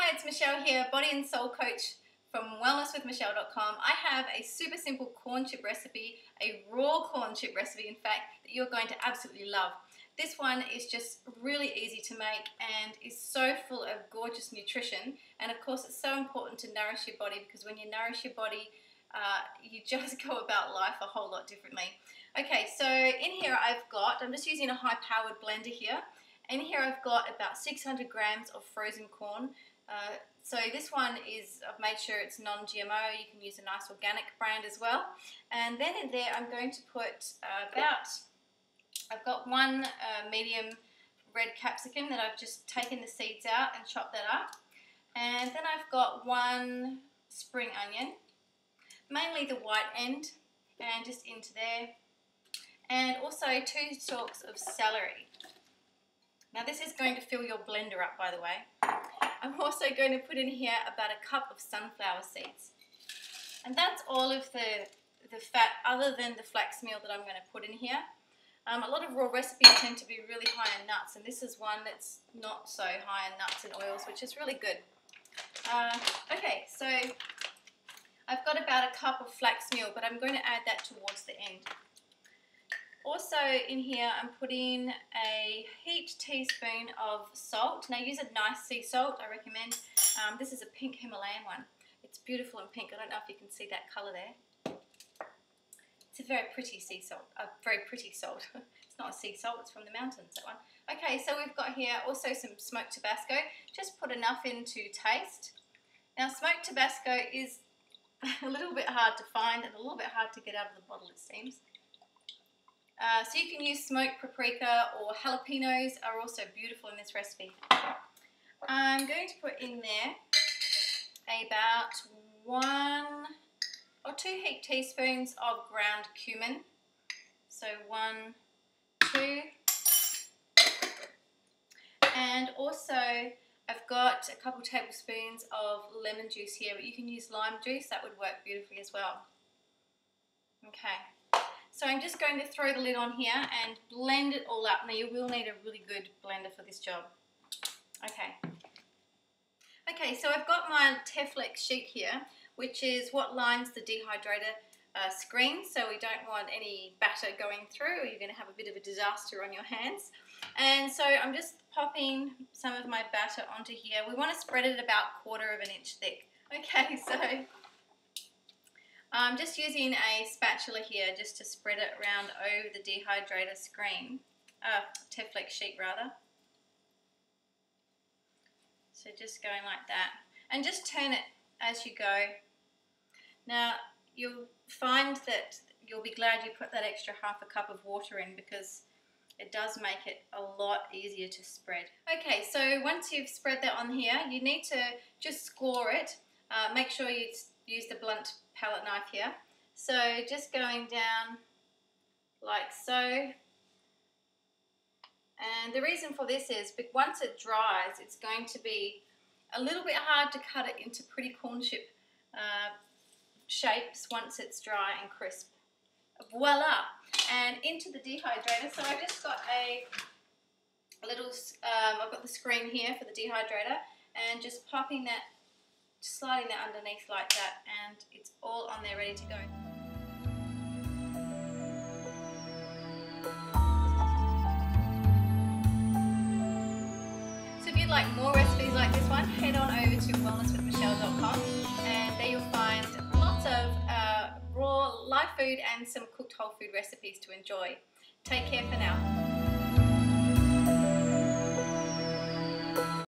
Hi, it's Michelle here, body and soul coach from wellnesswithmichelle.com. I have a super simple corn chip recipe, a raw corn chip recipe in fact, that you're going to absolutely love. This one is just really easy to make and is so full of gorgeous nutrition, and of course it's so important to nourish your body, because when you nourish your body you just go about life a whole lot differently. Okay, so in here I'm just using a high-powered blender here. In here I've got about 600 grams of frozen corn. So this one I've made sure it's non-GMO. You can use a nice organic brand as well. And then in there I'm going to put I've got one medium red capsicum that I've just taken the seeds out and chopped that up. And then I've got one spring onion, mainly the white end, and just into there. And also 2 stalks of celery. Now this is going to fill your blender up, by the way. I'm also going to put in here about a cup of sunflower seeds. And that's all of the fat other than the flax meal that I'm going to put in here. A lot of raw recipes tend to be really high in nuts, and this is one that's not so high in nuts and oils, which is really good. Okay, so I've got about a cup of flax meal, but I'm going to add that towards the end. Also in here I'm putting a heaped teaspoon of salt. Now use a nice sea salt, I recommend. This is a pink Himalayan one. It's beautiful and pink. I don't know if you can see that colour there. It's a very pretty sea salt, a very pretty salt. It's not a sea salt, it's from the mountains, that one. Okay, so we've got here also some smoked Tabasco. Just put enough in to taste. Now smoked Tabasco is a little bit hard to find and a little bit hard to get out of the bottle, it seems. So you can use smoked paprika, or jalapenos are also beautiful in this recipe. I'm going to put in there about 1 or 2 heaped teaspoons of ground cumin. So 1, 2. And also I've got a couple tablespoons of lemon juice here, but you can use lime juice, that would work beautifully as well. Okay. So I'm just going to throw the lid on here and blend it all up. Now you will need a really good blender for this job. Okay. Okay, so I've got my Teflex sheet here, which is what lines the dehydrator screen, so we don't want any batter going through, or you're going to have a bit of a disaster on your hands. And so I'm just popping some of my batter onto here. We want to spread it about 1/4 inch thick. Okay, so I'm just using a spatula here just to spread it around over the dehydrator screen, Teflex sheet rather. So just going like that, and just turn it as you go. Now you'll find that you'll be glad you put that extra 1/2 cup of water in, because it does make it a lot easier to spread. Okay, so once you've spread that on here, you need to just score it. Make sure you use the blunt palette knife here. So just going down like so. And the reason for this is once it dries, it's going to be a little bit hard to cut it into pretty corn chip shapes once it's dry and crisp. Voila! And into the dehydrator. So I just got a little, I've got the screen here for the dehydrator, and just popping that, sliding that underneath like that, and it's all on there ready to go. So if you'd like more recipes like this one, head on over to wellnesswithmichelle.com, and there you'll find lots of raw live food and some cooked whole food recipes to enjoy. Take care for now.